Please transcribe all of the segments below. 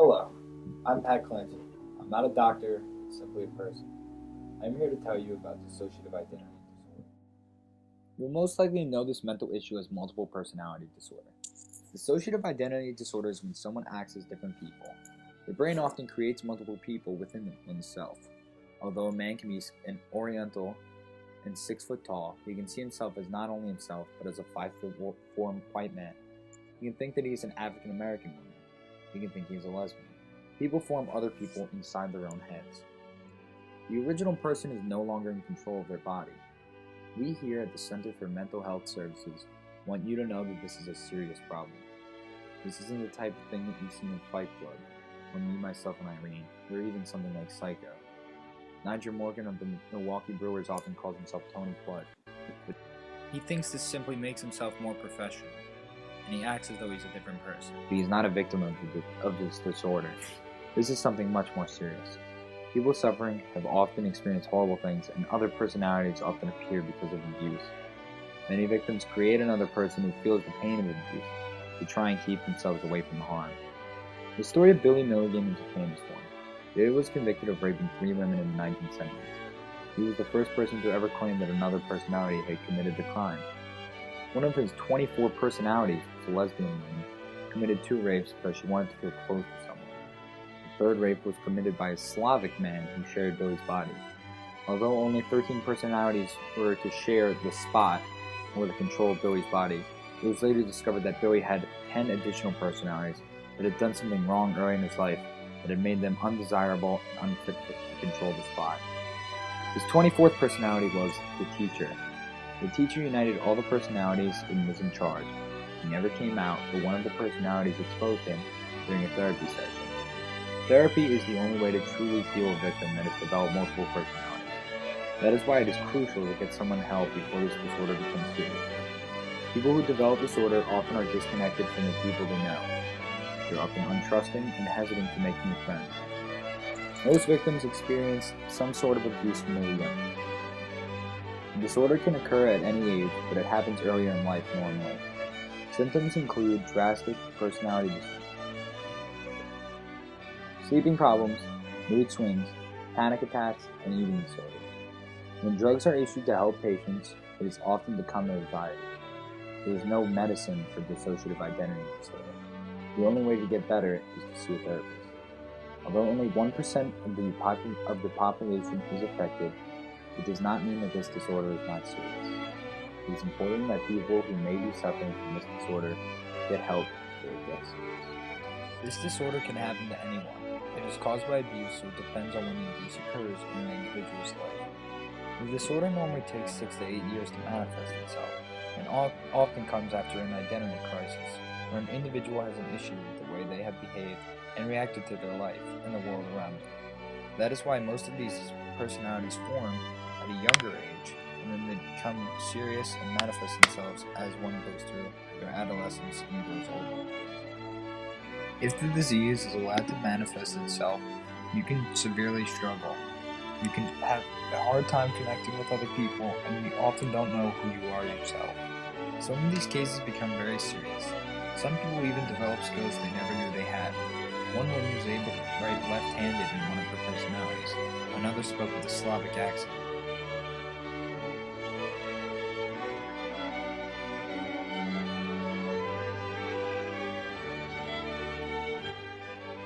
Hello, I'm Pat Clancy. I'm not a doctor, simply a person. I'm here to tell you about dissociative identity disorder. You'll most likely know this mental issue as multiple personality disorder. Dissociative identity disorder is when someone acts as different people. The brain often creates multiple people within oneself. Although a man can be an Oriental and 6 foot tall, he can see himself as not only himself, but as a 5'4" white man. He can think that he is an African American woman. He can think he is a lesbian. People form other people inside their own heads. The original person is no longer in control of their body. We here at the Center for Mental Health Services want you to know that this is a serious problem. This isn't the type of thing that you've seen in Fight Club, or Me, Myself, and Irene, or even something like Psycho. Nigel Morgan of the Milwaukee Brewers often calls himself Tony Flood. He thinks this simply makes himself more professional, and he acts as though he's a different person. He's not a victim of this disorder. This is something much more serious. People suffering have often experienced horrible things, and other personalities often appear because of abuse. Many victims create another person who feels the pain of abuse to try and keep themselves away from the harm. The story of Billy Milligan is a famous one. Billy was convicted of raping 3 women in the 1970s. He was the first person to ever claim that another personality had committed the crime. One of his 24 personalities was a lesbian woman who committed 2 rapes because she wanted to feel close to someone. The 3rd rape was committed by a Slavic man who shared Billy's body. Although only 13 personalities were to share the spot or the control of Billy's body, it was later discovered that Billy had 10 additional personalities that had done something wrong early in his life that had made them undesirable and unfit to control the spot. His 24th personality was the teacher. The teacher united all the personalities and was in charge. He never came out, but one of the personalities exposed him during a therapy session. Therapy is the only way to truly heal a victim that has developed multiple personalities. That is why it is crucial to get someone help before this disorder becomes serious. People who develop disorder often are disconnected from the people they know. They're often untrusting and hesitant to make new friends. Most victims experience some sort of abuse when they were young. The disorder can occur at any age, but it happens earlier in life normally. Symptoms include drastic personality disorder, sleeping problems, mood swings, panic attacks, and eating disorders. When drugs are issued to help patients, it is often to calm their anxiety. There is no medicine for dissociative identity disorder. The only way to get better is to see a therapist. Although only 1% of the population is affected, it does not mean that this disorder is not serious. It is important that people who may be suffering from this disorder get help before it gets serious. This disorder can happen to anyone. It is caused by abuse, so it depends on when the abuse occurs in an individual's life. The disorder normally takes 6 to 8 years to manifest itself, and often comes after an identity crisis, where an individual has an issue with the way they have behaved and reacted to their life and the world around them. That is why most of these personalities form at a younger age, and then they become serious and manifest themselves as one goes through their adolescence and grows older. If the disease is allowed to manifest itself, you can severely struggle. You can have a hard time connecting with other people, and you often don't know who you are yourself. Some of these cases become very serious. Some people even develop skills they never knew they had. One woman was able to write left-handed in one of her personalities. Another spoke with a Slavic accent.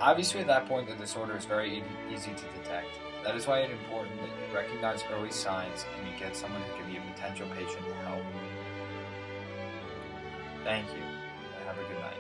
Obviously, at that point, the disorder is very easy to detect. That is why it is important that you recognize early signs and you get someone who can be a potential patient to help. Thank you, and have a good night.